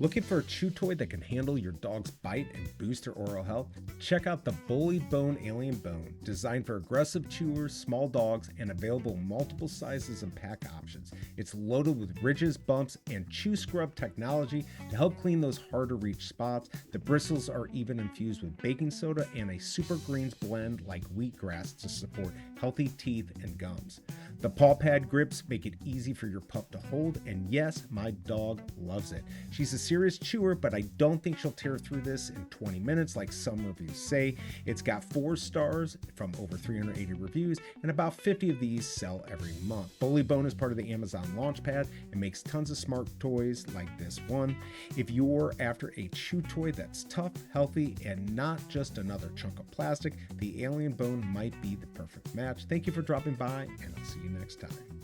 Looking for a chew toy that can handle your dog's bite and boost their oral health? Check out the Bullibone Alien Bone, designed for aggressive chewers, small dogs, and available in multiple sizes and pack options. It's loaded with ridges, bumps, and chew scrub technology to help clean those hard to reach spots. The bristles are even infused with baking soda and a super greens blend like wheatgrass to support healthy teeth and gums. The paw pad grips make it easy for your pup to hold, and yes, my dog loves it. She's a serious chewer, but I don't think she'll tear through this in 20 minutes like some reviews say. It's got 4 stars from over 380 reviews, and about 50 of these sell every month. Bullibone is part of the Amazon Launchpad and makes tons of smart toys like this one. If you're after a chew toy that's tough, healthy, and not just another chunk of plastic, the Alien Bone might be the perfect match. Thank you for dropping by, and I'll see you next time.